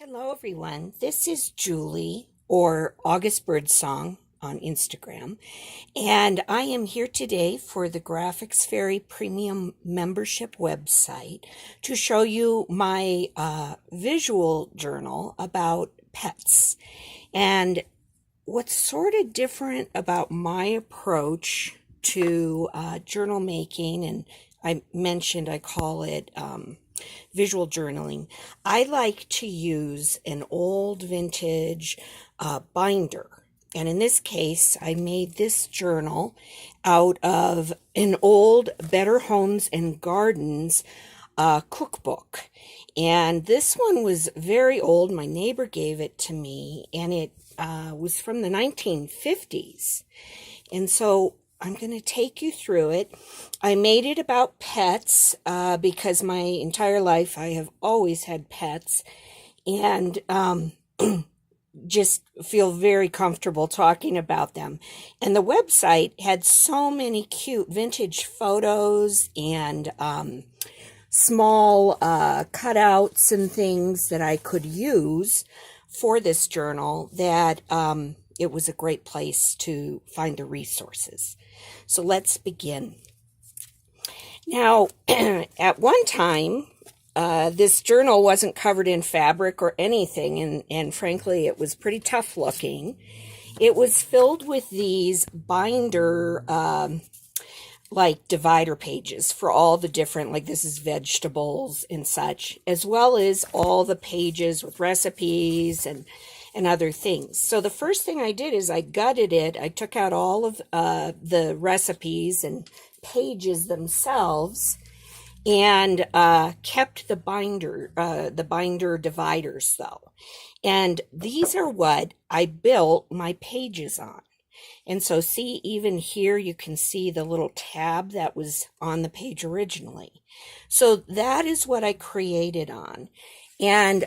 Hello, everyone. This is Julie, or August Birdsong on Instagram, and I am here today for the Graphics Fairy Premium membership website to show you my visual journal about pets. And what's sort of different about my approach to journal making, and I mentioned I call it visual journaling. I like to use an old vintage binder. And in this case, I made this journal out of an old Better Homes and Gardens cookbook. And this one was very old. My neighbor gave it to me, and it was from the 1950s. And so I'm going to take you through it. I made it about pets because my entire life I have always had pets, and just feel very comfortable talking about them. And the website had so many cute vintage photos and small cutouts and things that I could use for this journal that it was a great place to find the resources. So let's begin. Now, at one time, this journal wasn't covered in fabric or anything, and frankly, it was pretty tough looking. It was filled with these binder, like divider pages for all the different, like this is vegetables and such, as well as all the pages with recipes and other things. So the first thing I did is I gutted it. I took out all of the recipes and pages themselves, and kept the binder dividers though. And these are what I built my pages on. And so see, even here you can see the little tab that was on the page originally. So that is what I created on. And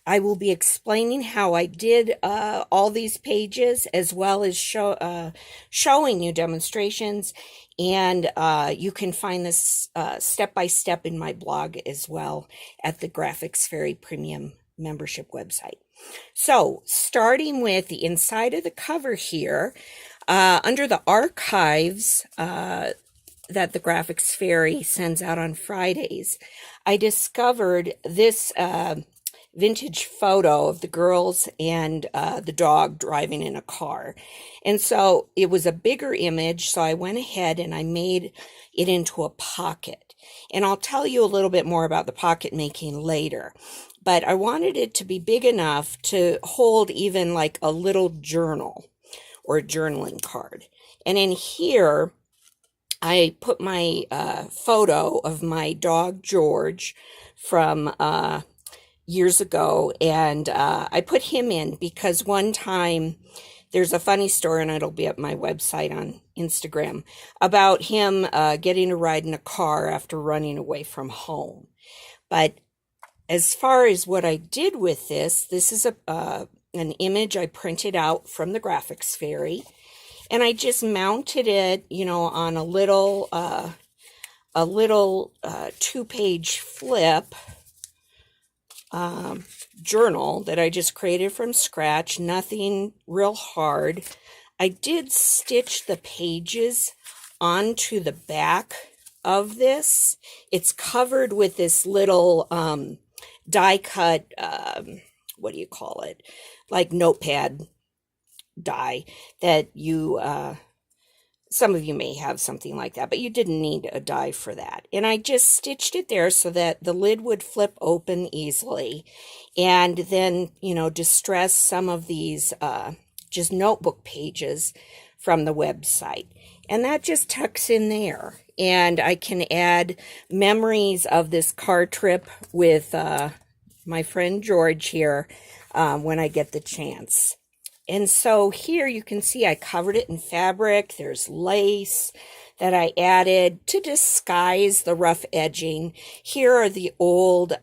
I will be explaining how I did all these pages, as well as showing you demonstrations. And you can find this step by step in my blog as well at the Graphics Fairy Premium membership website. So starting with the inside of the cover here, under the archives that the Graphics Fairy sends out on Fridays, I discovered this vintage photo of the girls and the dog driving in a car. And so it was a bigger image, so I went ahead and I made it into a pocket. And I'll tell you a little bit more about the pocket making later. But I wanted it to be big enough to hold even like a little journal or a journaling card. And in here, I put my photo of my dog George from years ago, and I put him in because one time there's a funny story, and it'll be at my website on Instagram, about him getting a ride in a car after running away from home. But as far as what I did with this is an image I printed out from the Graphics Fairy, and I just mounted it, on a little 2-page flip journal that I just created from scratch, nothing real hard. I did stitch the pages onto the back of this. It's covered with this little die cut, what do you call it? Like notepad die that you, some of you may have something like that, but you didn't need a die for that. And I just stitched it there so that the lid would flip open easily. And then, distress some of these just notebook pages from the website. And that just tucks in there. And I can add memories of this car trip with my friend George here when I get the chance. And so here you can see I covered it in fabric. There's lace that I added to disguise the rough edging. Here are the old,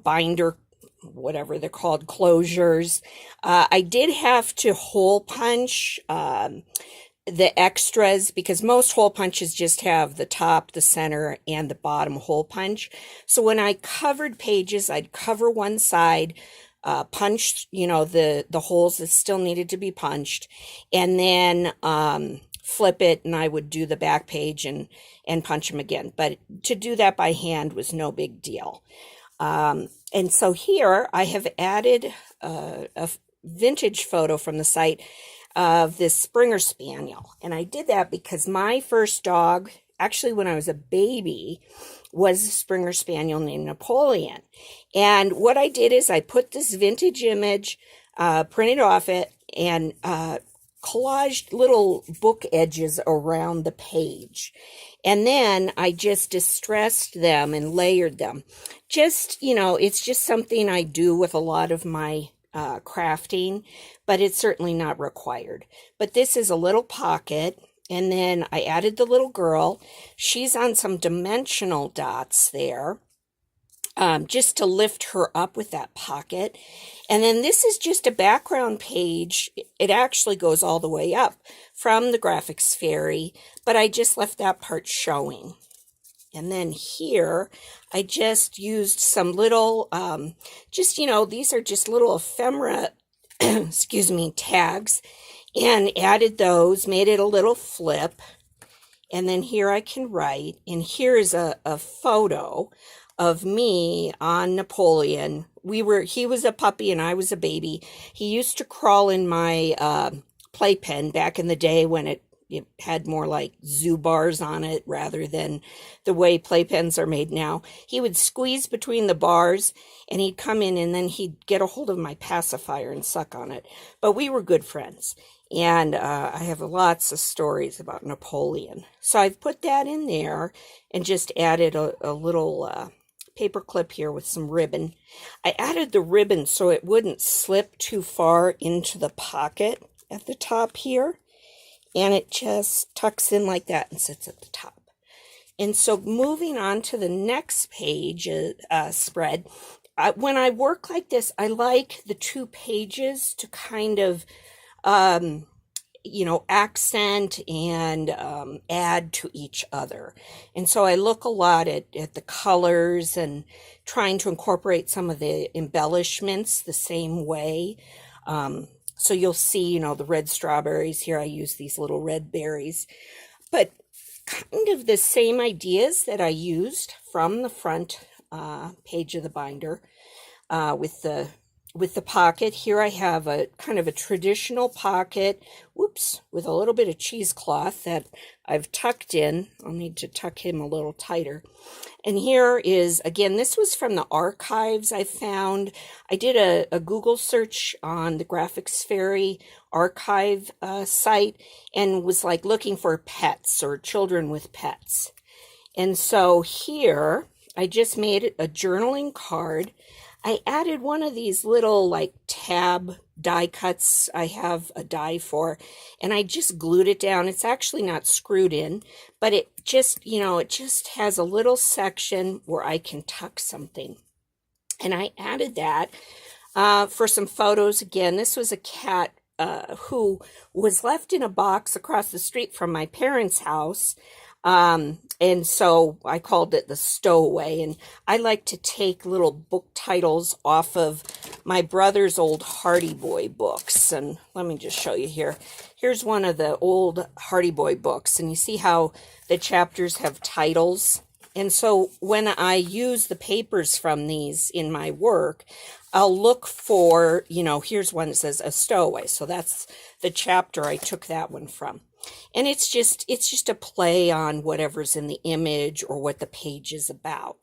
binder, whatever they're called, closures. I did have to hole punch the extras, because most hole punches just have the top, the center, and the bottom hole punch. So when I covered pages, I'd cover one side, punch, the holes that still needed to be punched, and then flip it, and I would do the back page and punch them again. But to do that by hand was no big deal. And so here I have added a vintage photo from the site of this Springer Spaniel. And I did that because my first dog, actually when I was a baby, was a Springer Spaniel named Napoleon. And what I did is I put this vintage image, printed off it, and collaged little book edges around the page. And then I just distressed them and layered them. Just, it's just something I do with a lot of my crafting, but it's certainly not required. But this is a little pocket, and then I added the little girl. She's on some dimensional dots there, just to lift her up with that pocket. And then this is just a background page. It actually goes all the way up from the Graphics Fairy, but I just left that part showing. And then here, I just used some little, these are just little ephemera, excuse me, tags, and added those, made it a little flip. And then here I can write, and here's a photo of me on Napoleon. He was a puppy and I was a baby. He used to crawl in my playpen back in the day when it had more like zoo bars on it rather than the way playpens are made now. He would squeeze between the bars and he'd come in, and then he'd get a hold of my pacifier and suck on it. But we were good friends. And I have lots of stories about Napoleon. So I've put that in there and just added a little paper clip here with some ribbon. I added the ribbon so it wouldn't slip too far into the pocket at the top here. And it just tucks in like that and sits at the top. And so moving on to the next page spread, when I work like this, I like the two pages to kind of, accent and add to each other. And so I look a lot at the colors and trying to incorporate some of the embellishments the same way. So you'll see, the red strawberries here. I use these little red berries, but kind of the same ideas that I used from the front page of the binder with the pocket. Here I have a kind of a traditional pocket, with a little bit of cheesecloth that I've tucked in. I'll need to tuck him a little tighter. And here is, again, this was from the archives I found. I did a Google search on the Graphics Fairy archive site and was like looking for pets or children with pets. And so here, I just made a journaling card. I added one of these little like tab die cuts I have a die for, and I just glued it down. It's actually not screwed in, but it just, it just has a little section where I can tuck something. And I added that for some photos. Again, this was a cat who was left in a box across the street from my parents' house. And so I called it the stowaway, and I like to take little book titles off of my brother's old Hardy Boy books. And let me just show you here. Here's one of the old Hardy Boy books, and you see how the chapters have titles. And so when I use the papers from these in my work, I'll look for, here's one that says a stowaway. So that's the chapter I took that one from. And it's just a play on whatever's in the image or what the page is about.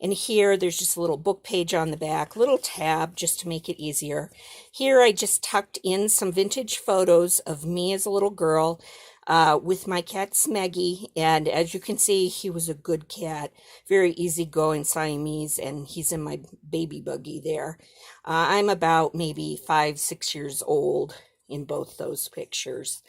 And here there's just a little book page on the back, little tab just to make it easier. Here I just tucked in some vintage photos of me as a little girl with my cat Smeggy. And as you can see, he was a good cat, very easygoing Siamese, and he's in my baby buggy there. I'm about maybe 5-6 years old in both those pictures.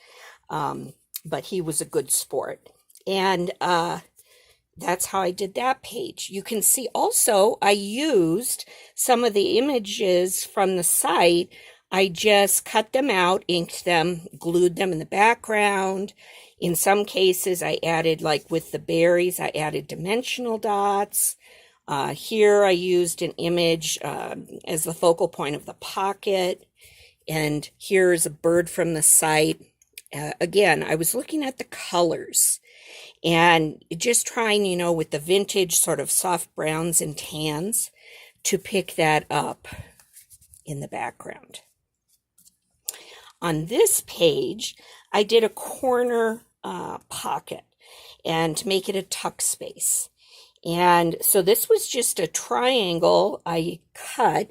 But he was a good sport. And that's how I did that page. You can see also I used some of the images from the site I just cut them out, inked them, glued them in the background. In some cases, I added, like with the berries, I added dimensional dots. Here I used an image as the focal point of the pocket. And here's a bird from the site. Again, I was looking at the colors and just trying, with the vintage sort of soft browns and tans to pick that up in the background. On this page, I did a corner pocket and to make it a tuck space. And so this was just a triangle I cut.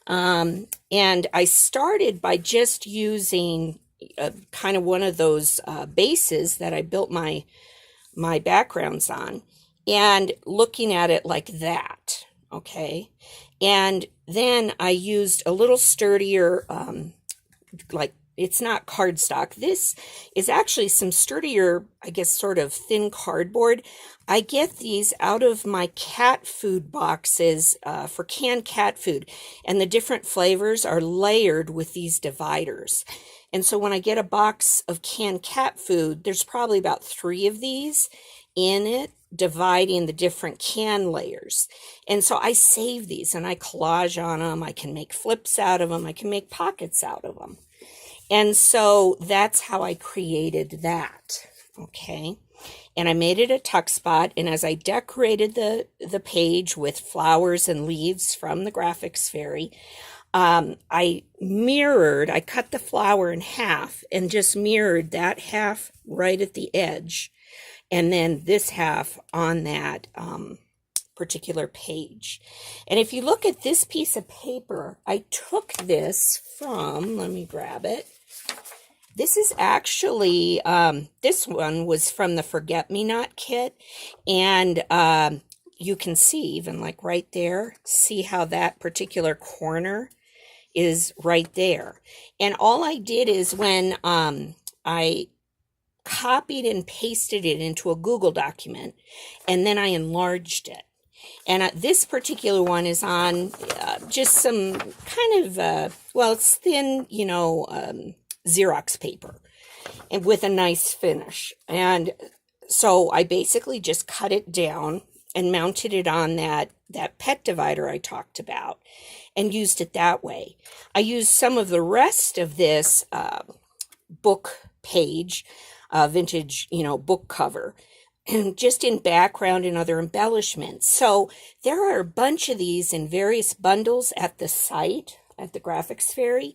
And I started by just using kind of one of those bases that I built my backgrounds on and looking at it like that, okay? And then I used a little sturdier, like it's not cardstock. This is actually some sturdier, I guess, sort of thin cardboard. I get these out of my cat food boxes for canned cat food, and the different flavors are layered with these dividers. And so when I get a box of canned cat food, there's probably about 3 of these in it, dividing the different can layers. And so I save these and I collage on them. I can make flips out of them. I can make pockets out of them. And so that's how I created that, okay? And I made it a tuck spot, and as I decorated the page with flowers and leaves from the graphics fairy, I cut the flower in half and just mirrored that half right at the edge, and then this half on that particular page. And if you look at this piece of paper, I took this from, let me grab it. This is actually, this one was from the Forget Me Not kit, and you can see even like right there, see how that particular corner is right there. And all I did is when I copied and pasted it into a Google document, and then I enlarged it. And this particular one is on just some kind of, well, it's thin, Xerox paper and with a nice finish. And so I basically just cut it down and mounted it on that pet divider I talked about and used it that way. I used some of the rest of this book page, vintage, book cover, and just in background and other embellishments. So there are a bunch of these in various bundles at the site, at the Graphics Fairy.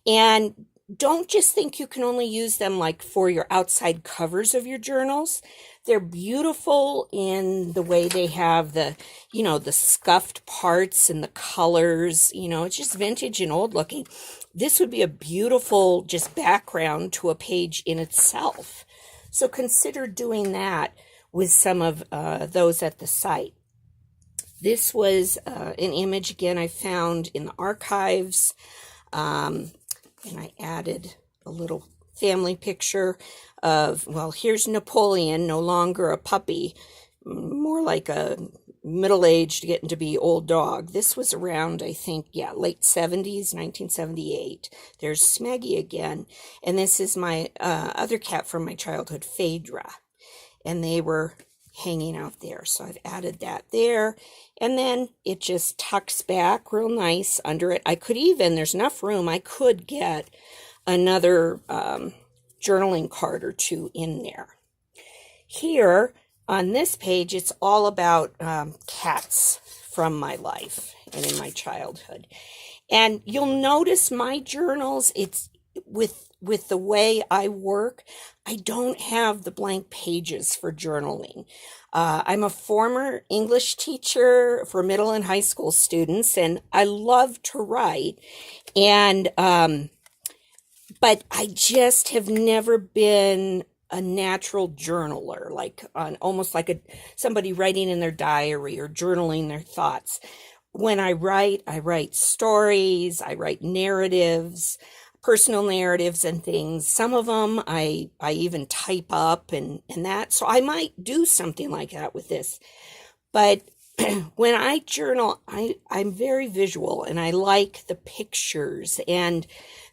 And don't just think you can only use them like for your outside covers of your journals. They're beautiful in the way they have the, the scuffed parts and the colors, it's just vintage and old looking. This would be a beautiful just background to a page in itself. So consider doing that with some of those at the site. This was an image, again, I found in the archives. And I added a little family picture of, well, here's Napoleon, no longer a puppy, more like a middle-aged, getting to be old dog. This was around, I think, late 70s, 1978. There's Smeggy again. And this is my other cat from my childhood, Phaedra. And they were hanging out there. So I've added that there. And then it just tucks back real nice under it. I could even, there's enough room, I could get another journaling card or 2 in there. Here on this page, it's all about cats from my life and in my childhood. And you'll notice my journals, it's with the way I work, I don't have the blank pages for journaling. I'm a former English teacher for middle and high school students, and I love to write. And but I just have never been a natural journaler, like almost like somebody writing in their diary or journaling their thoughts. When I write stories, I write narratives, personal narratives and things. Some of them I even type up and that. So I might do something like that with this. But when I journal, I'm very visual, and I like the pictures and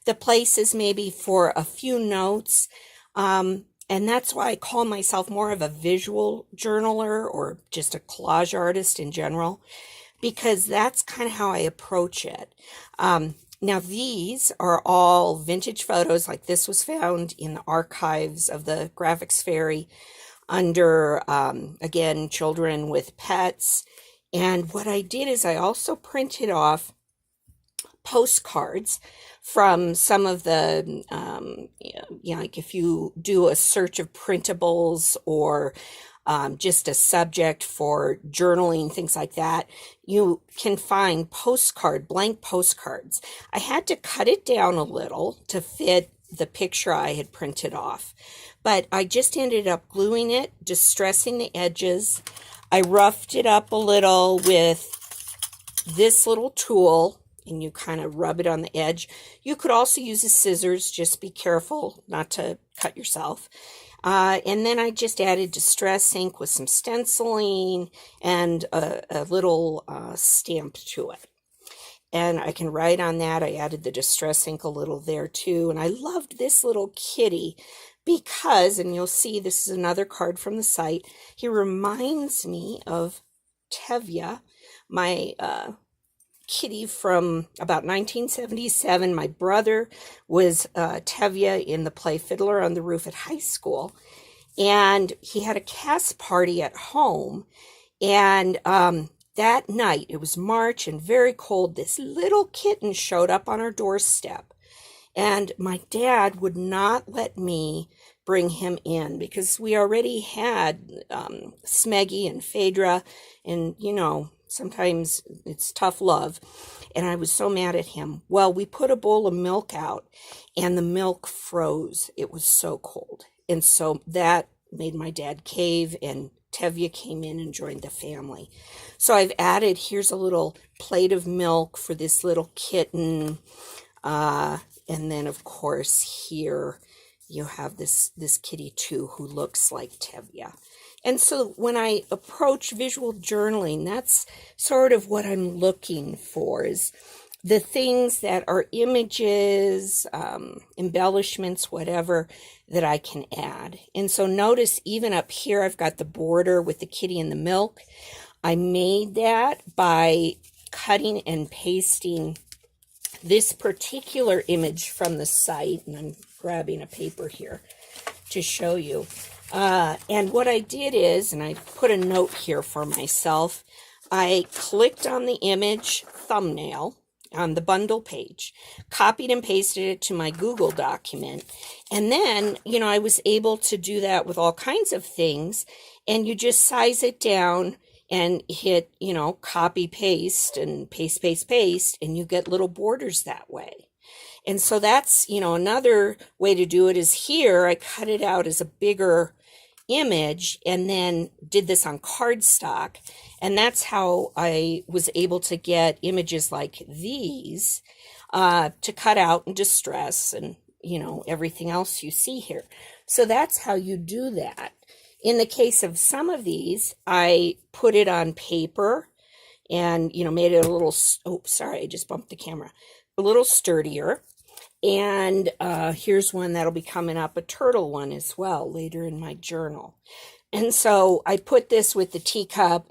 the places maybe for a few notes. And that's why I call myself more of a visual journaler, or just a collage artist in general, because that's kind of how I approach it. Now, these are all vintage photos. Like, this was found in the archives of the Graphics Fairy under, again, children with pets. And what I did is I also printed off postcards from some of the, like if you do a search of printables, or just a subject for journaling, things like that, you can find blank postcards. I had to cut it down a little to fit the picture I had printed off, but I just ended up gluing it, distressing the edges. I roughed it up a little with this little tool, and you kind of rub it on the edge. You could also use the scissors, just be careful not to cut yourself. And then I just added distress ink with some stenciling and a little stamp to it. And I can write on that. I added the distress ink a little there too. And I loved this little kitty because, and you'll see this is another card from the site, he reminds me of Tevye, my kitty from about 1977. My brother was Tevye in the play Fiddler on the Roof at high school, and he had a cast party at home, and that night, it was March and very cold, this little kitten showed up on our doorstep, and my dad would not let me bring him in because we already had Smeggy and Phaedra, and sometimes it's tough love, and I was so mad at him. Well, we put a bowl of milk out, and the milk froze. It was so cold, and so that made my dad cave, and Tevye came in and joined the family. So I've added, here's a little plate of milk for this little kitten, and then of course here you have this kitty too, who looks like Tevye. And so when I approach visual journaling, that's sort of what I'm looking for, is the things that are images, embellishments, whatever, that I can add. And so notice even up here, I've got the border with the kitty and the milk. I made that by cutting and pasting this particular image from the site, and I'm grabbing a paper here to show you. And what I did is, and I put a note here for myself, I clicked on the image thumbnail on the bundle page, copied and pasted it to my Google document, and then, I was able to do that with all kinds of things, and you just size it down and hit, copy, paste, and paste, paste, paste, and you get little borders that way. And so that's, another way to do it is here, I cut it out as a bigger image and then did this on cardstock, and that's how I was able to get images like these to cut out and distress and everything else you see here. So that's how you do that. In the case of some of these, I put it on paper and made it a little, oh sorry, I just bumped the camera, a little sturdier. And here's one that'll be coming up, a turtle one as well, later in my journal. And so I put this with the teacup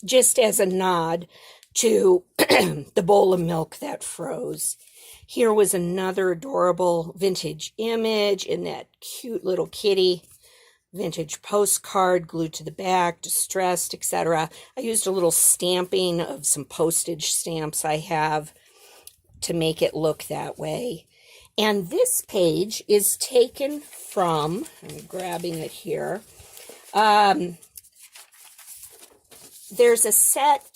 just as a nod to the bowl of milk that froze. Here was another adorable vintage image in that cute little kitty, vintage postcard glued to the back, distressed, etc. I used a little stamping of some postage stamps I have to make it look that way. And this page is taken from, I'm grabbing it here, there's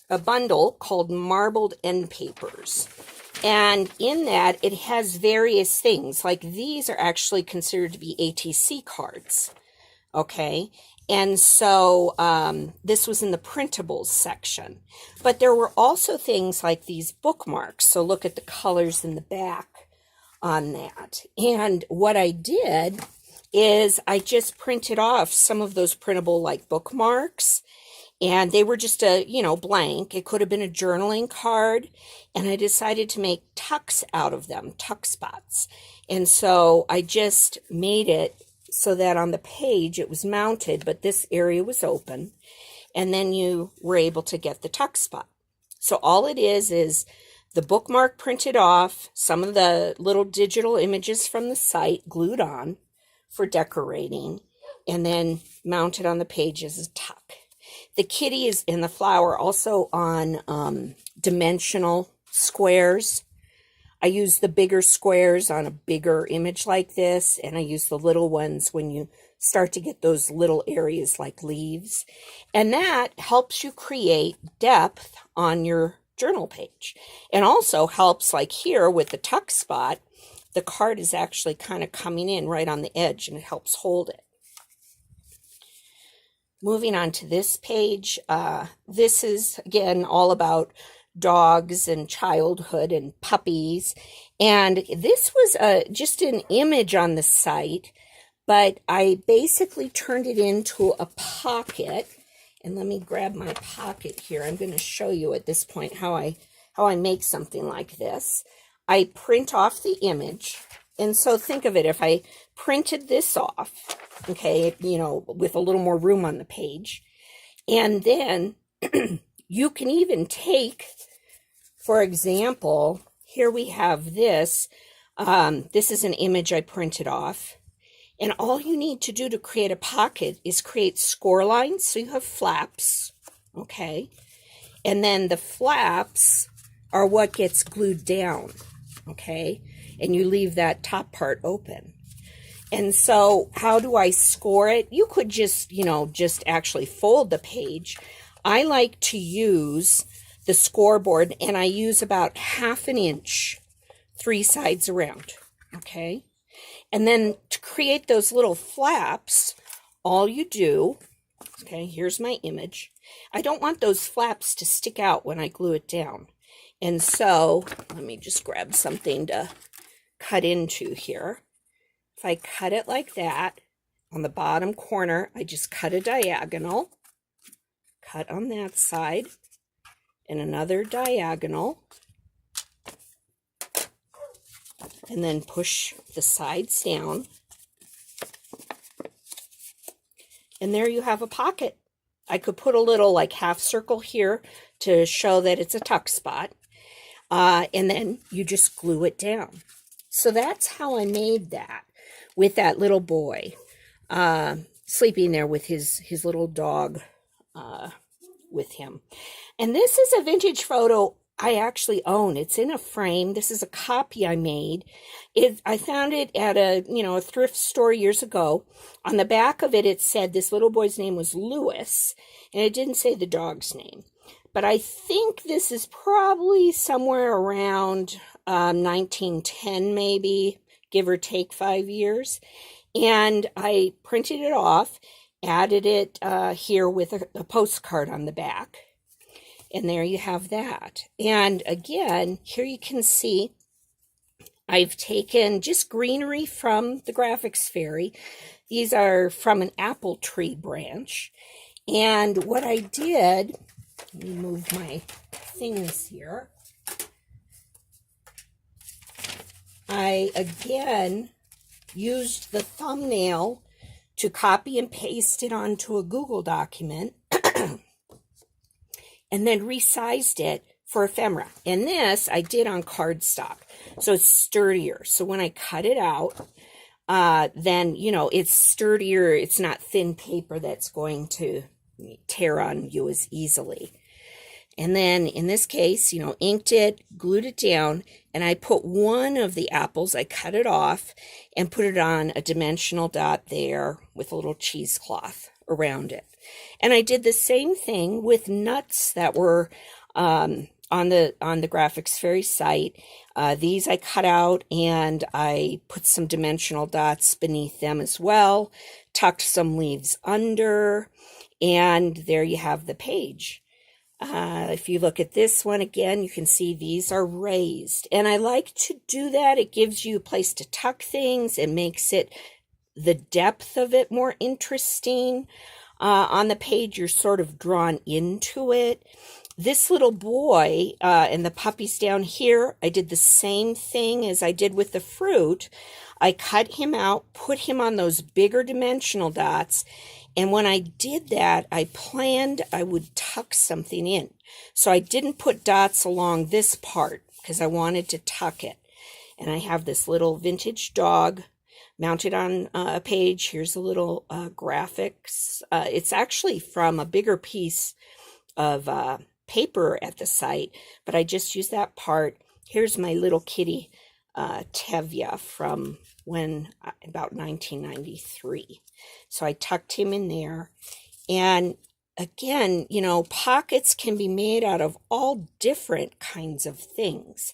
a bundle called Marbled End Papers. And in that, it has various things, like these are actually considered to be ATC cards, okay? And so this was in the printables section. But there were also things like these bookmarks. So look at the colors in the back on that. And what I did is I just printed off some of those printable like bookmarks. And they were just blank. It could have been a journaling card. And I decided to make tucks out of them, tuck spots. And so I just made it so that on the page it was mounted, but this area was open. And then you were able to get the tuck spot. So all it is the bookmark printed off, some of the little digital images from the site glued on for decorating, and then mounted on the page as a tuck. The kitty is in the flower also on dimensional squares. I use the bigger squares on a bigger image like this, and I use the little ones when you start to get those little areas like leaves. And that helps you create depth on your journal page. And also helps, like here with the tuck spot, the card is actually kind of coming in right on the edge, and it helps hold it. Moving on to this page, this is, again, all about dogs and childhood and puppies. And this was just an image on the site, but I basically turned it into a pocket. And let me grab my pocket here. I'm going to show you at this point how I make something like this. I print off the image. And so think of it, if I printed this off, okay, with a little more room on the page, and then you can even take, for example, here we have this. This is an image I printed off. And all you need to do to create a pocket is create score lines. So you have flaps, okay? And then the flaps are what gets glued down, okay? And you leave that top part open. And so how do I score it? You could just actually fold the page. I like to use the scoreboard, and I use about 1/2 inch, 3 sides around, okay? And then to create those little flaps, all you do, okay, here's my image. I don't want those flaps to stick out when I glue it down. And so, let me just grab something to cut into here. If I cut it like that, on the bottom corner, I just cut a diagonal, cut on that side, and another diagonal, and then push the sides down. And there you have a pocket. I could put a little like half circle here to show that it's a tuck spot. And then you just glue it down. So that's how I made that with that little boy sleeping there with his little dog with him. And this is a vintage photo I actually own. It's in a frame. This is a copy I made. I found it at a thrift store years ago. On the back of it, it said this little boy's name was Lewis, and it didn't say the dog's name. But I think this is probably somewhere around 1910, maybe, give or take 5 years. And I printed it off, added it here with a postcard on the back. And there you have that. And again, here you can see I've taken just greenery from the Graphics Fairy. These are from an apple tree branch. And what I did, let me move my things here. I, again, used the thumbnail to copy and paste it onto a Google document. And then resized it for ephemera. And this I did on cardstock, so it's sturdier. So when I cut it out, then, it's sturdier. It's not thin paper that's going to tear on you as easily. And then in this case, inked it, glued it down, and I put one of the apples, I cut it off and put it on a dimensional dot there with a little cheesecloth around it. And I did the same thing with nuts that were on the Graphics Fairy site. These I cut out and I put some dimensional dots beneath them as well, tucked some leaves under, and there you have the page. If you look at this one again, you can see these are raised. And I like to do that. It gives you a place to tuck things. It makes the depth of it more interesting. on the page. You're sort of drawn into it. This little boy and the puppies down here, I did the same thing as I did with the fruit. I cut him out, put him on those bigger dimensional dots, and when I did that, I planned I would tuck something in. So I didn't put dots along this part because I wanted to tuck it. And I have this little vintage dog mounted on a page. Here's a little graphics. It's actually from a bigger piece of paper at the site, but I just used that part. Here's my little kitty, Tevya, from about 1993. So I tucked him in there. And again, pockets can be made out of all different kinds of things.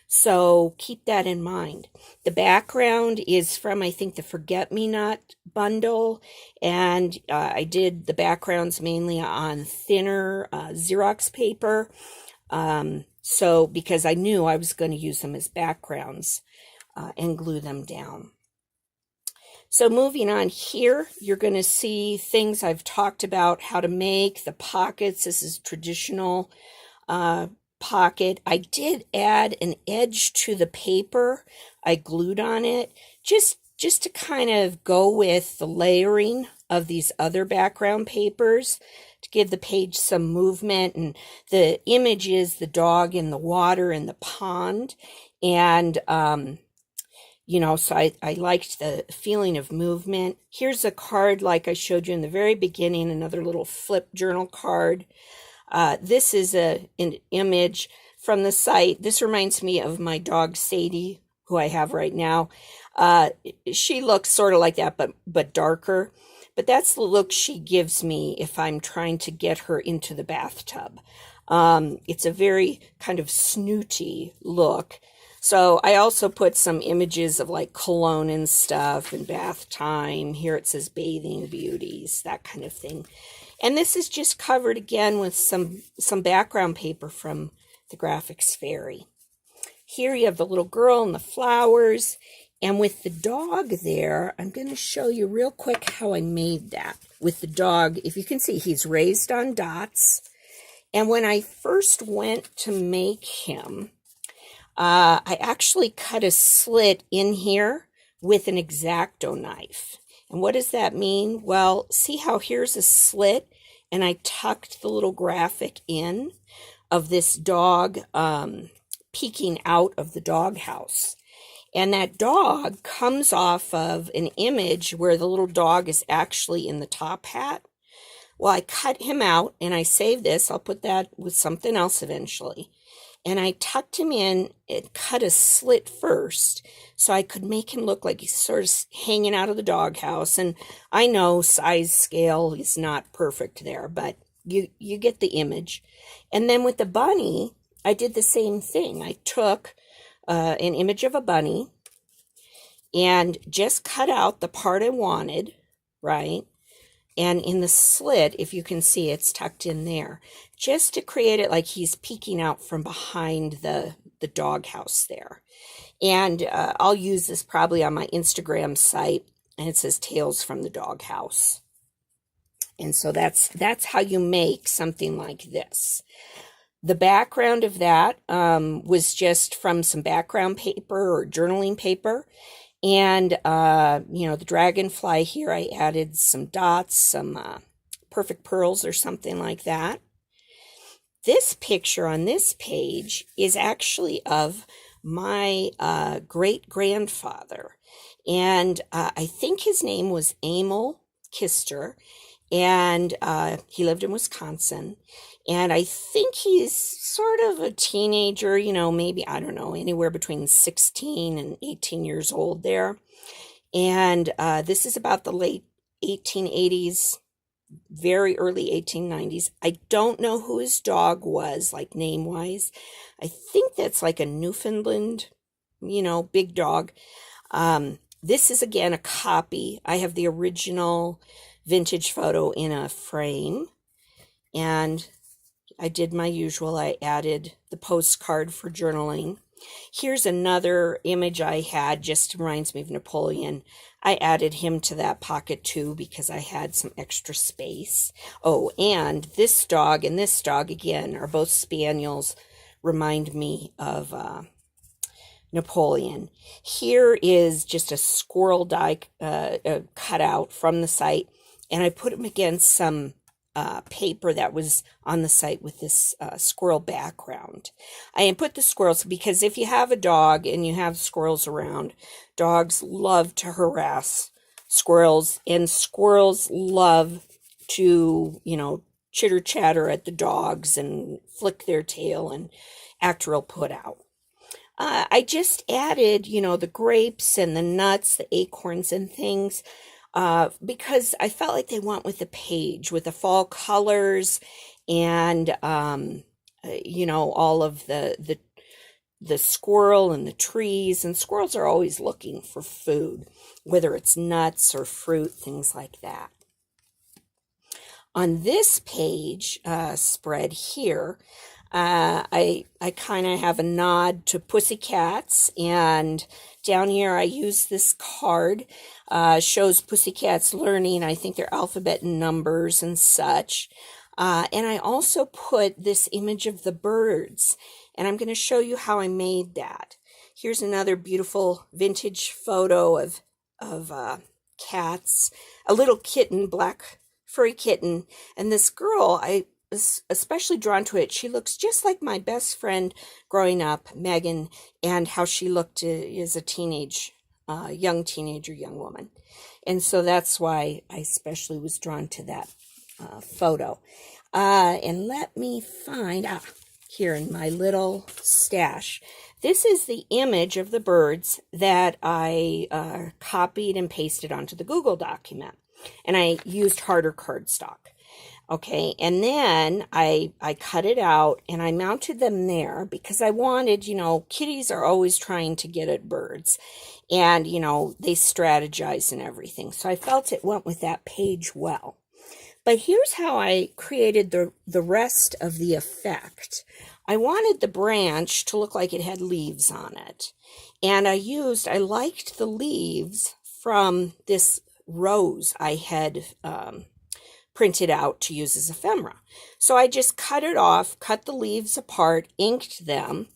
So keep that in mind. The background is from, I think, the Forget-Me-Not bundle. And I did the backgrounds mainly on thinner Xerox paper. So because I knew I was going to use them as backgrounds and glue them down. So moving on here, you're going to see things I've talked about, how to make the pockets. This is traditional pocket. I did add an edge to the paper. I glued on it just to kind of go with the layering of these other background papers to give the page some movement. And the image is the dog in the water in the pond. And so I liked the feeling of movement. Here's a card like I showed you in the very beginning, another little flip journal card. This is an image from the site. This reminds me of my dog Sadie, who I have right now. She looks sort of like that, but darker. But that's the look she gives me if I'm trying to get her into the bathtub. It's a very kind of snooty look. So I also put some images of like cologne and stuff and bath time. Here it says bathing beauties, that kind of thing. And this is just covered again with some background paper from the Graphics Fairy. Here you have the little girl and the flowers. And with the dog there, I'm going to show you real quick how I made that. With the dog, if you can see, he's raised on dots. And when I first went to make him, I actually cut a slit in here with an X-Acto knife. And what does that mean? Well, see how here's a slit, and I tucked the little graphic in of this dog peeking out of the doghouse. And that dog comes off of an image where the little dog is actually in the top hat. Well, I cut him out, and I saved this. I'll put that with something else eventually. And I tucked him in and cut a slit first so I could make him look like he's sort of hanging out of the doghouse. And I know size scale is not perfect there, but you get the image. And then with the bunny, I did the same thing. I took an image of a bunny and just cut out the part I wanted, right? And in the slit, if you can see, it's tucked in there, just to create it like he's peeking out from behind the doghouse there. And I'll use this probably on my Instagram site, and it says Tales from the Doghouse. And so that's how you make something like this. The background of that was just from some background paper or journaling paper. And, the dragonfly here, I added some dots, some perfect pearls or something like that. This picture on this page is actually of my great-grandfather. And I think his name was Emil Kister. And he lived in Wisconsin. And I think he's sort of a teenager, maybe, I don't know, anywhere between 16 and 18 years old there. And this is about the late 1880s, very early 1890s. I don't know who his dog was, like name-wise. I think that's like a Newfoundland, big dog. This is, again, a copy. I have the original vintage photo in a frame. And I did my usual. I added the postcard for journaling. Here's another image I had, just reminds me of Napoleon. I added him to that pocket too because I had some extra space. Oh, and this dog and this dog again are both spaniels, remind me of Napoleon. Here is just a squirrel die cutout from the site, and I put him against some paper that was on the site with this squirrel background. I put the squirrels because if you have a dog and you have squirrels around, dogs love to harass squirrels, and squirrels love to, chitter chatter at the dogs and flick their tail and act real put out. I just added, the grapes and the nuts, the acorns and things, because I felt like they went with the page, with the fall colors and, all of the squirrel and the trees. And squirrels are always looking for food, whether it's nuts or fruit, things like that. On this page spread here, I kind of have a nod to pussycats, and down here I use this card, shows pussycats learning, I think their alphabet and numbers and such, and I also put this image of the birds, and I'm going to show you how I made that. Here's another beautiful vintage photo of cats, a little kitten, black furry kitten, and this girl, I was especially drawn to it. She looks just like my best friend growing up, Megan, and how she looked as a young teenager, young woman. And so that's why I especially was drawn to that photo. And let me find, here in my little stash, this is the image of the birds that I copied and pasted onto the Google document. And I used harder cardstock. Okay, and then I cut it out and I mounted them there because I wanted, kitties are always trying to get at birds, and, they strategize and everything. So I felt it went with that page well. But here's how I created the rest of the effect. I wanted the branch to look like it had leaves on it. And I liked the leaves from this rose I had printed out to use as ephemera. So I just cut it off, cut the leaves apart, inked them,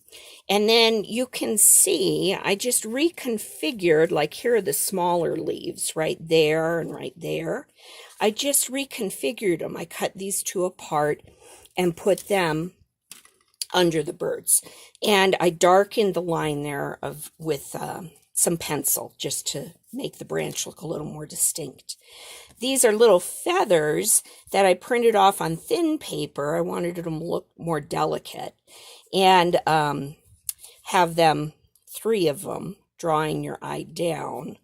and then you can see I just reconfigured, like here are the smaller leaves right there and right there. I just reconfigured them. I cut these two apart and put them under the birds. And I darkened the line there with some pencil just to make the branch look a little more distinct. These are little feathers that I printed off on thin paper. I wanted them to look more delicate, and have them, 3 of them, drawing your eye down,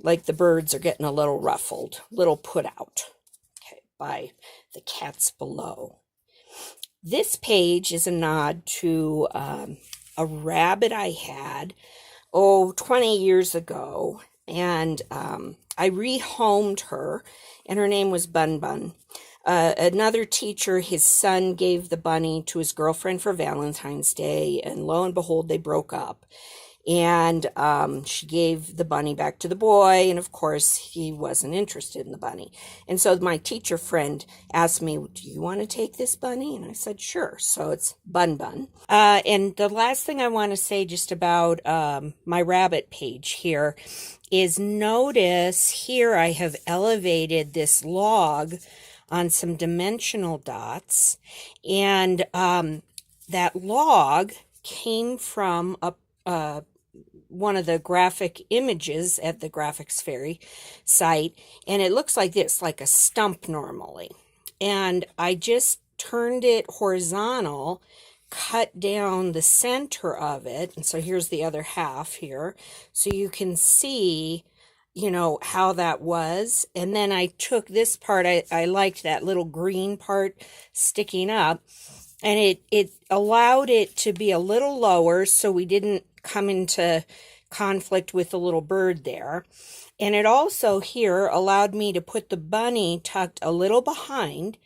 like the birds are getting a little ruffled, little put out, okay, by the cats below. This page is a nod to a rabbit I had, 20 years ago, and I rehomed her, and her name was Bun Bun. Another teacher, his son gave the bunny to his girlfriend for Valentine's Day, and lo and behold, they broke up. And she gave the bunny back to the boy, and of course, he wasn't interested in the bunny. And so my teacher friend asked me, do you want to take this bunny? And I said, sure. So it's Bun Bun. And the last thing I want to say just about my rabbit page here is, notice here I have elevated this log on some dimensional dots, and that log came from one of the graphic images at the Graphics Fairy site, and it looks like this, like a stump normally. And I just turned it horizontal, cut down the center of it, and so here's the other half here, so you can see, how that was. And then I took this part, I liked that little green part sticking up, and it allowed it to be a little lower so we didn't come into conflict with the little bird there. And it also here allowed me to put the bunny tucked a little behind.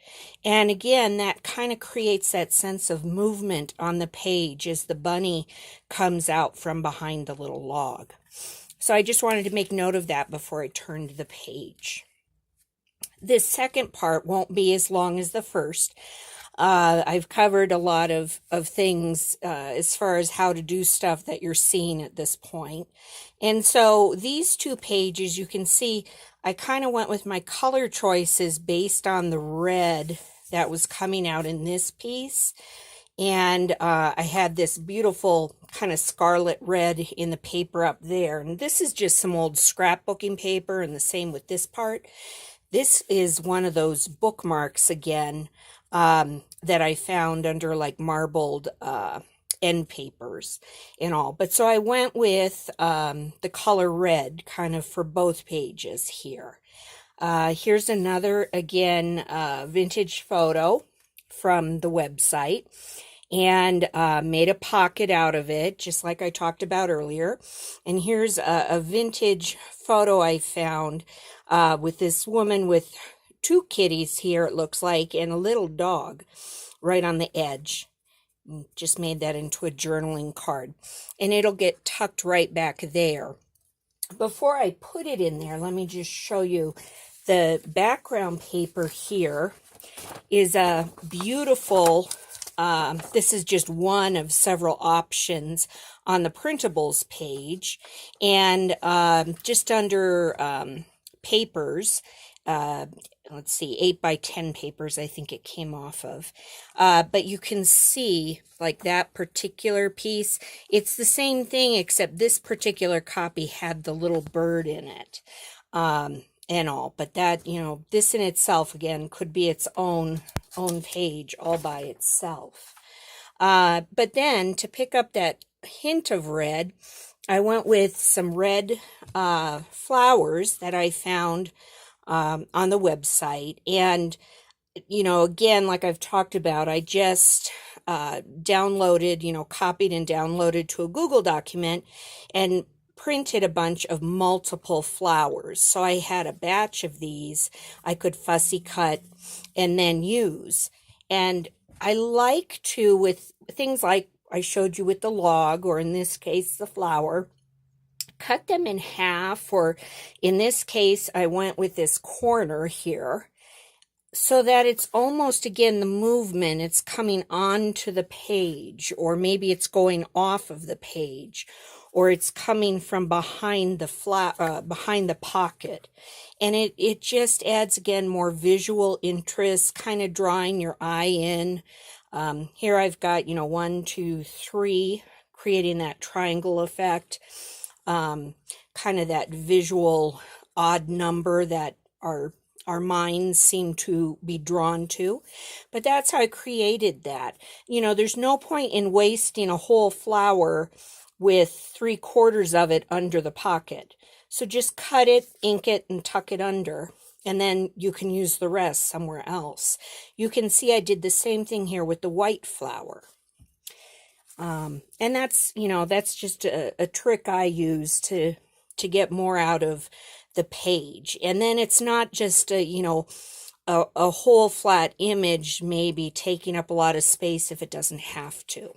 And again, that kind of creates that sense of movement on the page as the bunny comes out from behind the little log. So I just wanted to make note of that before I turned the page. This second part won't be as long as the first. I've covered a lot of things as far as how to do stuff that you're seeing at this point. And so these two pages, you can see I kind of went with my color choices based on the red that was coming out in this piece. And I had this beautiful kind of scarlet red in the paper up there. And this is just some old scrapbooking paper, and the same with this part. This is one of those bookmarks again that I found under like marbled end papers and all. But so I went with the color red kind of for both pages here. Here's another, again, vintage photo from the website, and made a pocket out of it, just like I talked about earlier. And here's a vintage photo I found with this woman with two kitties here, it looks like, and a little dog right on the edge. Just made that into a journaling card, and it'll get tucked right back there. Before I put it in there, let me just show you the background paper. Here is a beautiful, this is just one of several options on the printables page, and just under papers, let's see, 8 by 10 papers, I think it came off of. But you can see, like that particular piece, it's the same thing, except this particular copy had the little bird in it, and all. But that, you know, this in itself, again, could be its own page all by itself. But then, to pick up that hint of red, I went with some red flowers that I found on the website. And, you know, again, like I've talked about, I just downloaded, you know, copied and downloaded to a Google document and printed a bunch of multiple flowers. So I had a batch of these I could fussy cut and then use. And I like to, with things like I showed you with the log, or in this case, the flower, cut them in half, or in this case, I went with this corner here, so that it's almost, again, the movement, it's coming onto the page, or maybe it's going off of the page, or it's coming from behind the behind the pocket. And it just adds, again, more visual interest, kind of drawing your eye in. Here I've got, you know, 1, 2, 3, creating that triangle effect. Kind of that visual odd number that our minds seem to be drawn to. But that's how I created that. You know, there's no point in wasting a whole flower with 3/4 of it under the pocket. So just cut it, ink it, and tuck it under, and then you can use the rest somewhere else. You can see I did the same thing here with the white flower. And that's, you know, that's just a trick I use to get more out of the page. And then it's not just a, you know, a whole flat image maybe taking up a lot of space if it doesn't have to.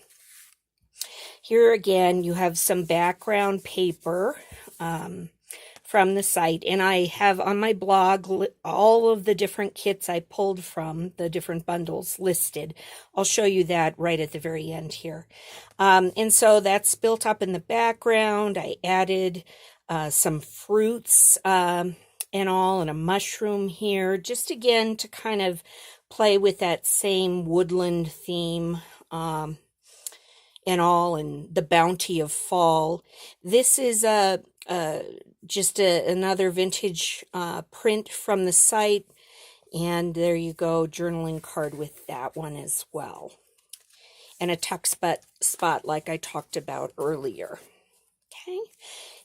Here again, you have some background paper from the site, and I have on my blog all of the different kits I pulled from the different bundles listed. I'll show you that right at the very end here. And so that's built up in the background. I added some fruits and all, and a mushroom here, just again to kind of play with that same woodland theme and all, and the bounty of fall. This is just another vintage print from the site, and there you go, journaling card with that one as well, and a tuck spot like I talked about earlier. Okay,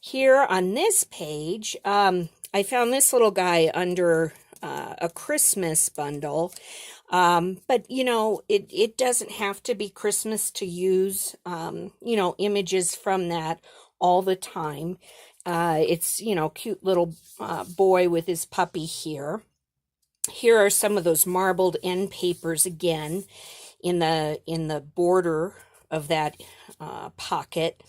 here on this page, I found this little guy under a Christmas bundle. But, you know, it doesn't have to be Christmas to use, you know, images from that. all the time. It's, cute little boy with his puppy here. Here are some of those marbled end papers again in the border of that pocket.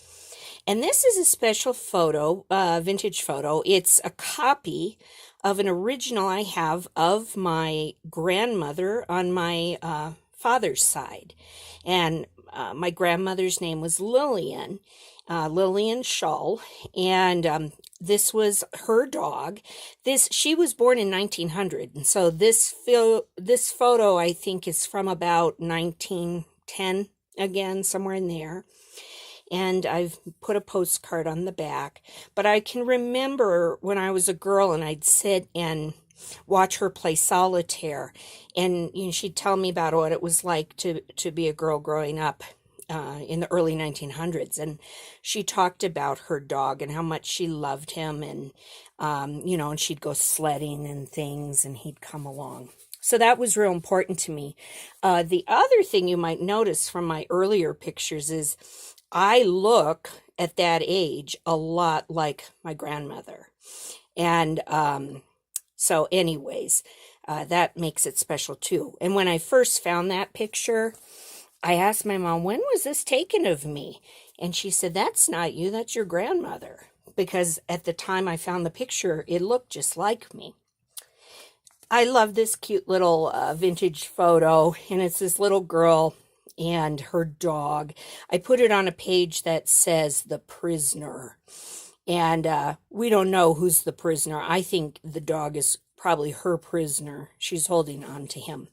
And this is a special photo, vintage photo. It's a copy of an original I have of my grandmother on my father's side. And my grandmother's name was Lillian, Lillian Shull, and this was her dog. She was born in 1900, and so this photo I think is from about 1910, again somewhere in there. And I've put a postcard on the back. But I can remember when I was a girl and I'd sit and watch her play solitaire, and she'd tell me about what it was like to be a girl growing up in the early 1900s. And she talked about her dog and how much she loved him, and and she'd go sledding and things, and he'd come along. So that was real important to me. The other thing you might notice from my earlier pictures is I look at that age a lot like my grandmother. And so anyways, that makes it special too. And when I first found that picture, I asked my mom, when was this taken of me? And she said, that's not you, that's your grandmother. Because at the time I found the picture, it looked just like me. I love this cute little vintage photo, and it's this little girl and her dog. I put it on a page that says The Prisoner. And we don't know who's the prisoner. I think the dog is probably her prisoner. She's holding on to him.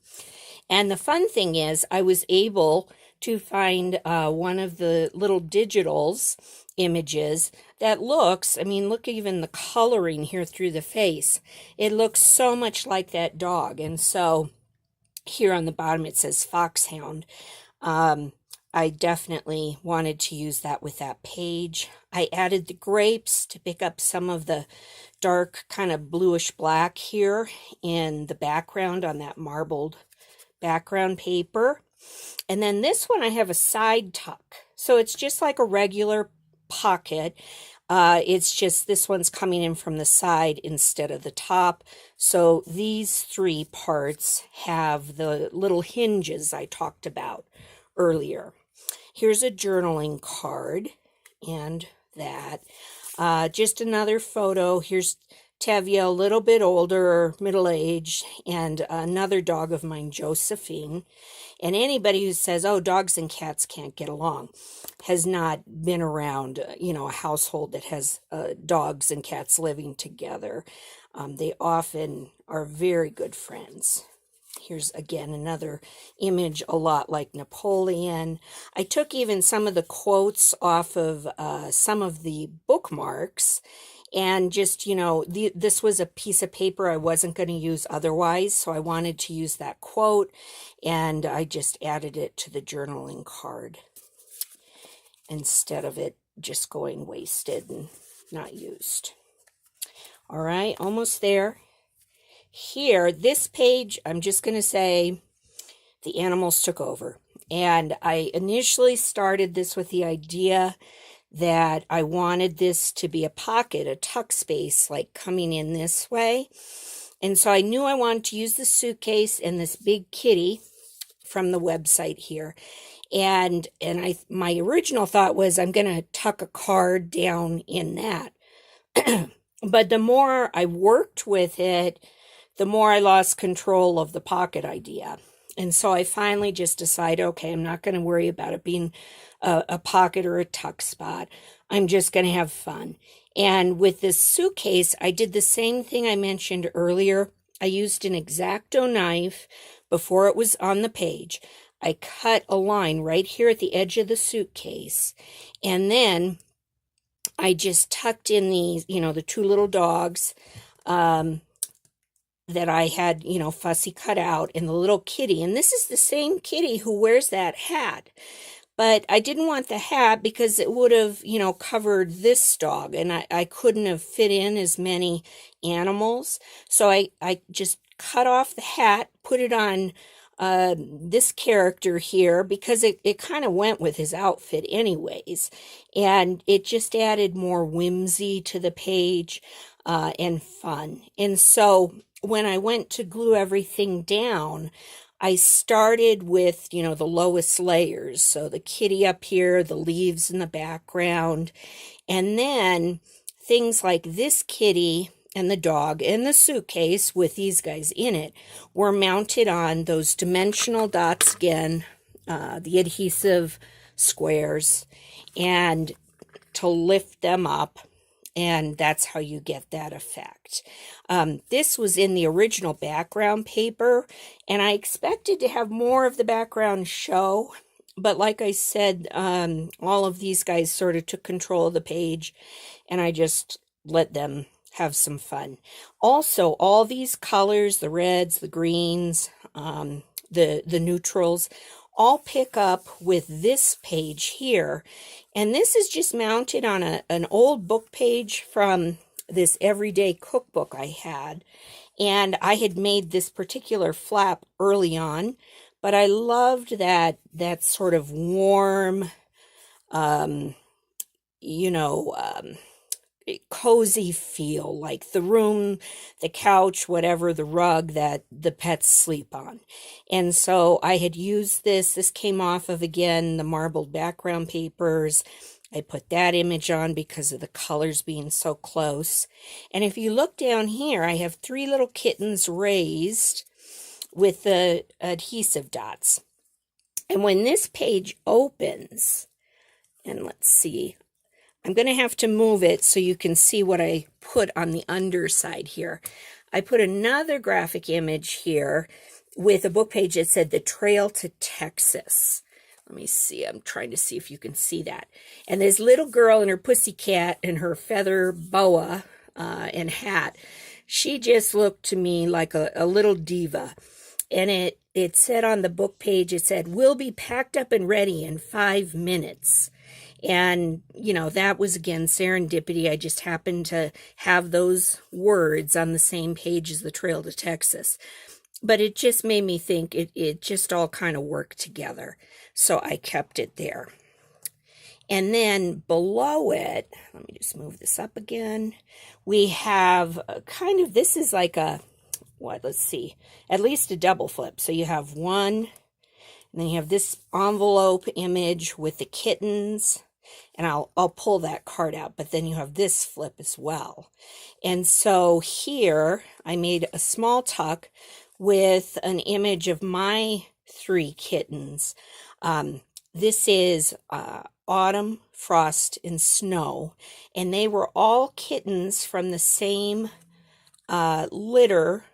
And the fun thing is, I was able to find one of the little digitals images that looks, look even the coloring here through the face. It looks so much like that dog. And so here on the bottom it says Foxhound. I definitely wanted to use that with that page. I added the grapes to pick up some of the dark kind of bluish black here in the background on that marbled background paper. And then this one I have a side tuck. So it's just like a regular pocket. It's just this one's coming in from the side instead of the top. So these three parts have the little hinges I talked about earlier. Here's a journaling card and that. Just another photo. Here's Tevye, a little bit older, middle-aged, and another dog of mine, Josephine. And anybody who says, oh, dogs and cats can't get along, has not been around, a household that has dogs and cats living together. They often are very good friends. Here's again another image a lot like Napoleon. I took even some of the quotes off of some of the bookmarks, and just, this was a piece of paper I wasn't going to use otherwise, so I wanted to use that quote, and I just added it to the journaling card instead of it just going wasted and not used. All right, almost there. Here, this page, I'm just going to say the animals took over. And I initially started this with the idea that I wanted this to be a pocket, a tuck space, like coming in this way. And so I knew I wanted to use the suitcase and this big kitty from the website here. And my original thought was I'm going to tuck a card down in that. But the more I worked with it, the more I lost control of the pocket idea. And so I finally just decided, okay, I'm not going to worry about it being a pocket or a tuck spot. I'm just going to have fun. And with this suitcase, I did the same thing I mentioned earlier. I used an X-Acto knife before it was on the page. I cut a line right here at the edge of the suitcase. And then I just tucked in these, the two little dogs that I had, fussy cut out, and the little kitty. And this is the same kitty who wears that hat. But I didn't want the hat because it would have, covered this dog, and I couldn't have fit in as many animals. So I just cut off the hat, put it on this character here because it kind of went with his outfit anyways, and it just added more whimsy to the page and fun. And so when I went to glue everything down, I started with, the lowest layers. So the kitty up here, the leaves in the background, and then things like this kitty and the dog and the suitcase with these guys in it were mounted on those dimensional dots again, the adhesive squares, and to lift them up. And that's how you get that effect. This was in the original background paper, and I expected to have more of the background show. But like I said, all of these guys sort of took control of the page, and I just let them have some fun. Also, all these colors, the reds, the greens, the neutrals, all pick up with this page here. And this is just mounted on an old book page from this everyday cookbook I had. And I had made this particular flap early on, but I loved that sort of warm, cozy feel, like the room, the couch, whatever, the rug that the pets sleep on. And so I had used this came off of, again, the marbled background papers. I put that image on because of the colors being so close. And if you look down here, I have 3 little kittens raised with the adhesive dots. And when this page opens, and let's see, I'm going to have to move it so you can see what I put on the underside here. I put another graphic image here with a book page that said The Trail to Texas. Let me see. I'm trying to see if you can see that. And this little girl and her pussycat and her feather boa and hat, she just looked to me like a little diva. And it said on the book page, it said, "We'll be packed up and ready in 5 minutes." And, that was, again, serendipity. I just happened to have those words on the same page as The Trail to Texas. But it just made me think it just all kind of worked together. So I kept it there. And then below it, let me just move this up again. We have this is like let's see, at least a double flip. So you have one, and then you have this envelope image with the kittens. And I'll pull that card out, but then you have this flip as well. And so here I made a small tuck with an image of my 3 kittens. This is Autumn, Frost, and Snow, and they were all kittens from the same litter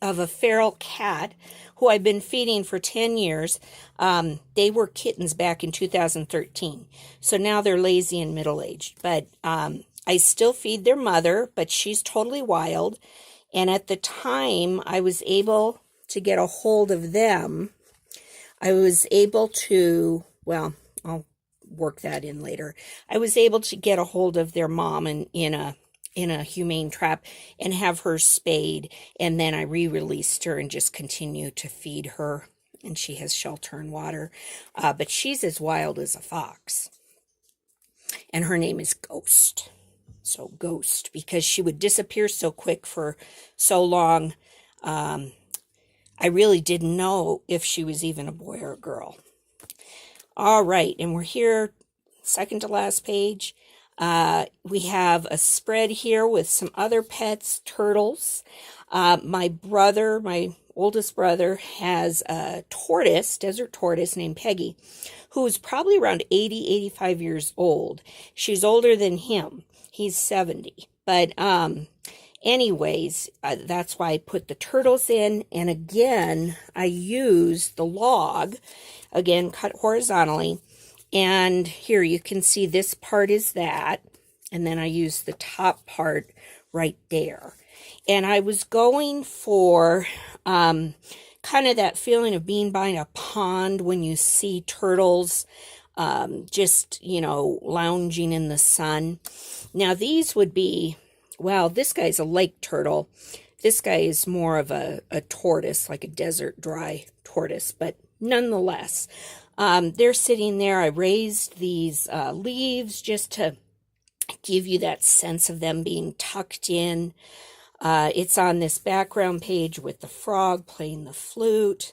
of a feral cat who I've been feeding for 10 years. They were kittens back in 2013. So now they're lazy and middle-aged. But I still feed their mother, but she's totally wild. And at the time I was able to get a hold of them, I was able to, well, I'll work that in later. I was able to get a hold of their mom in a humane trap and have her spayed, and then I re-released her and just continue to feed her, and she has shelter and water, but she's as wild as a fox, and her name is Ghost. So Ghost, because she would disappear so quick for so long, I really didn't know if she was even a boy or a girl. All right, and we're here, second to last page. We have a spread here with some other pets, turtles. My oldest brother, has a tortoise, desert tortoise named Peggy, who's probably around 80, 85 years old. She's older than him. He's 70. But anyways, that's why I put the turtles in. And again, I used the log, again, cut horizontally. And here you can see this part is that, and then I used the top part right there. And I was going for kind of that feeling of being by a pond when you see turtles just, lounging in the sun. Now these would be, well, this guy's a lake turtle. This guy is more of a tortoise, like a desert dry tortoise, but nonetheless, they're sitting there. I raised these leaves just to give you that sense of them being tucked in. It's on this background page with the frog playing the flute.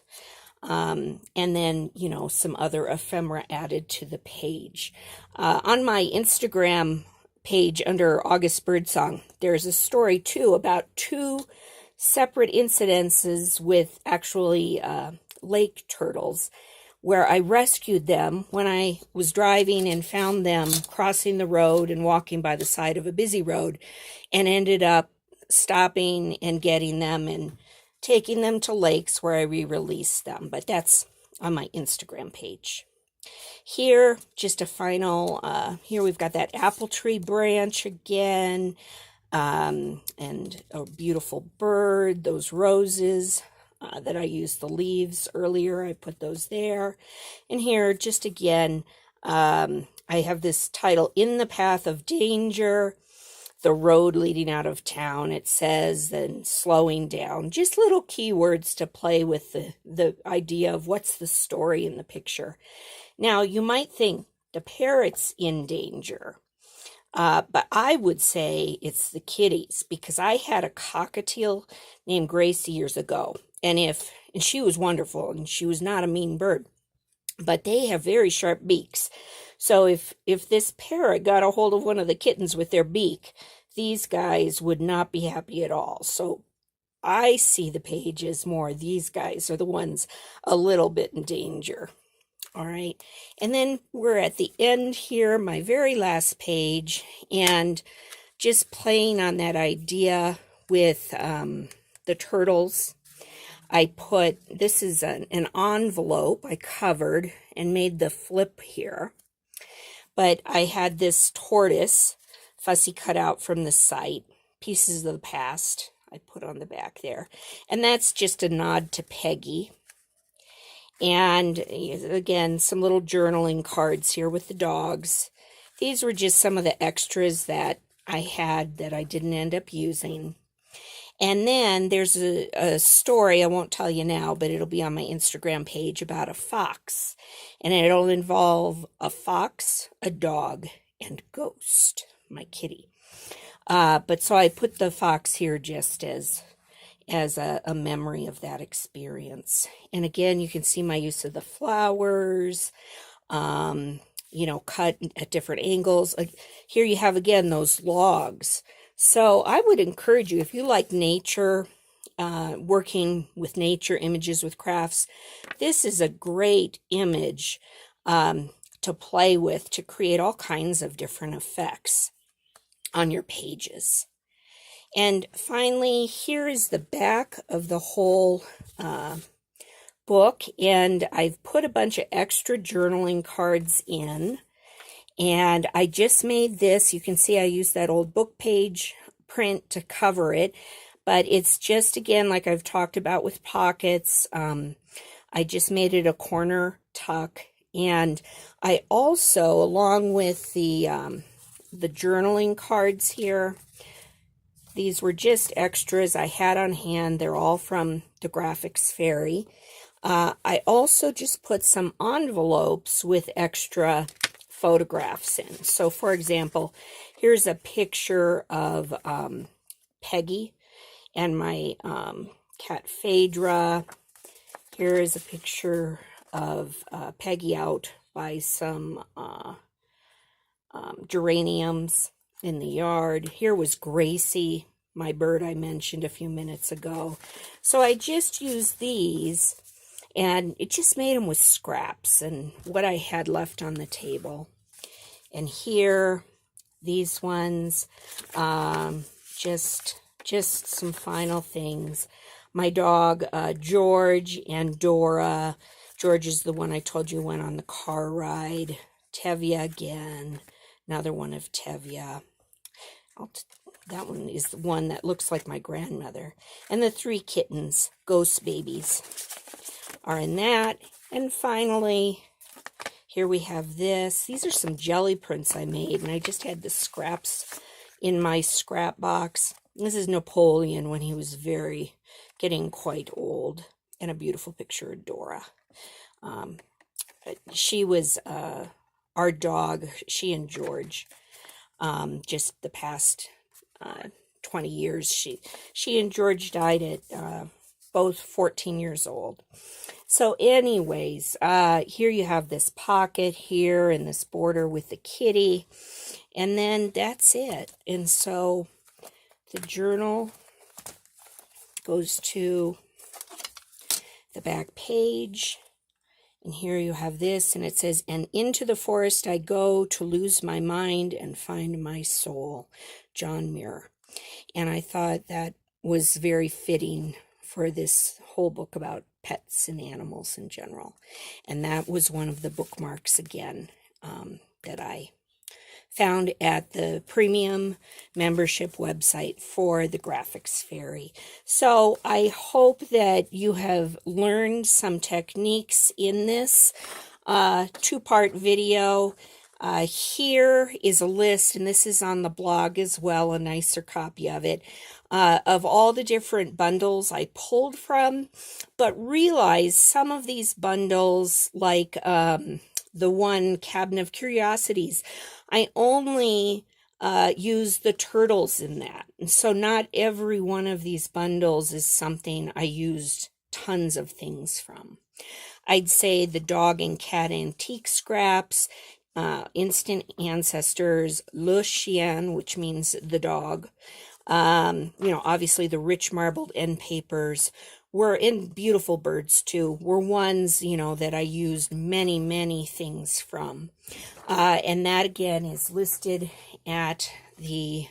And then, you know, some other ephemera added to the page. On my Instagram page under August Birdsong, there's a story too about two separate incidences with actually lake turtles, where I rescued them when I was driving and found them crossing the road and walking by the side of a busy road, and ended up stopping and getting them and taking them to lakes where I re-released them. But that's on my Instagram page. Here, just a final, here we've got that apple tree branch again, and a beautiful bird, those roses that I used the leaves earlier, I put those there. And here, just again, I have this title, In the Path of Danger, the road leading out of town, it says, and slowing down. Just little keywords to play with the idea of what's the story in the picture. Now, you might think the parrot's in danger, but I would say it's the kitties, because I had a cockatiel named Gracie years ago, and she was wonderful, and she was not a mean bird, but they have very sharp beaks. So if this parrot got a hold of one of the kittens with their beak, these guys would not be happy at all. So I see the page as more, these guys are the ones a little bit in danger. All right. And then we're at the end here, my very last page, and just playing on that idea with the turtles. I put, this is an envelope I covered and made the flip here. But I had this tortoise, fussy cut out from the site, Pieces of the Past, I put on the back there. And that's just a nod to Peggy. And again, some little journaling cards here with the dogs. These were just some of the extras that I had that I didn't end up using. And then there's a story, I won't tell you now, but it'll be on my Instagram page, about a fox. And it'll involve a fox, a dog, and Ghost, my kitty. But so I put the fox here just as a memory of that experience. And again, you can see my use of the flowers, you know, cut at different angles. Here you have, again, those logs. So I would encourage you, if you like nature, working with nature, images with crafts, this is a great image to play with, to create all kinds of different effects on your pages. And finally, here is the back of the whole book, and I've put a bunch of extra journaling cards in. And I just made this. You can see I used that old book page print to cover it. But it's just, again, like I've talked about with pockets, I just made it a corner tuck. And I also, along with the journaling cards here, these were just extras I had on hand. They're all from the Graphics Fairy. I also just put some envelopes with extra photographs in. So, for example, here's a picture of Peggy and my cat Phaedra. Here is a picture of Peggy out by some geraniums in the yard. Here was Gracie, my bird I mentioned a few minutes ago. So I just used these, and it just made them with scraps and what I had left on the table. And here, these ones, just some final things. My dog, George, and Dora. George is the one I told you went on the car ride. Tevya again, another one of Tevya. That one is the one that looks like my grandmother. And the 3 kittens, ghost babies, are in that. And finally, here we have this. These are some jelly prints I made, and I just had the scraps in my scrap box. This is Napoleon when he was getting quite old, and a beautiful picture of Dora. She was our dog, she and George, just the past 20 years. She and George died at both 14 years old. So anyways, here you have this pocket here and this border with the kitty, and then that's it. And so the journal goes to the back page, and here you have this, and it says, "And into the forest I go to lose my mind and find my soul." John Muir. And I thought that was very fitting for this whole book about pets and animals in general. And that was one of the bookmarks again that I found at the premium membership website for the Graphics Fairy. So I hope that you have learned some techniques in this two-part video. Here is a list, and this is on the blog as well, a nicer copy of it, of all the different bundles I pulled from, but realize some of these bundles, like the one Cabinet of Curiosities, I only use the turtles in that. And so not every one of these bundles is something I used tons of things from. I'd say the dog and cat antique scraps, Instant Ancestors, Le Chien, which means the dog, obviously the rich marbled end papers were in Beautiful Birds too, were ones, that I used many, many things from. And that again is listed at the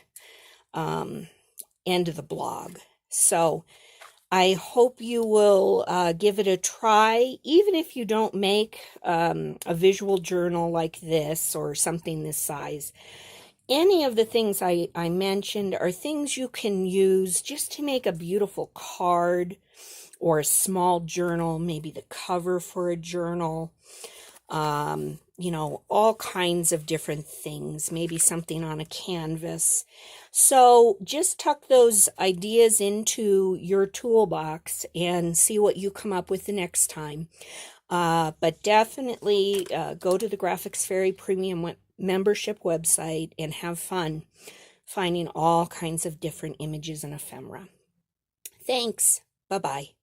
end of the blog. So I hope you will give it a try, even if you don't make a visual journal like this or something this size. Any of the things I mentioned are things you can use just to make a beautiful card or a small journal, maybe the cover for a journal, all kinds of different things, maybe something on a canvas. So just tuck those ideas into your toolbox and see what you come up with the next time. But definitely go to the Graphics Fairy Premium membership website and have fun finding all kinds of different images and ephemera. Thanks. Bye-bye.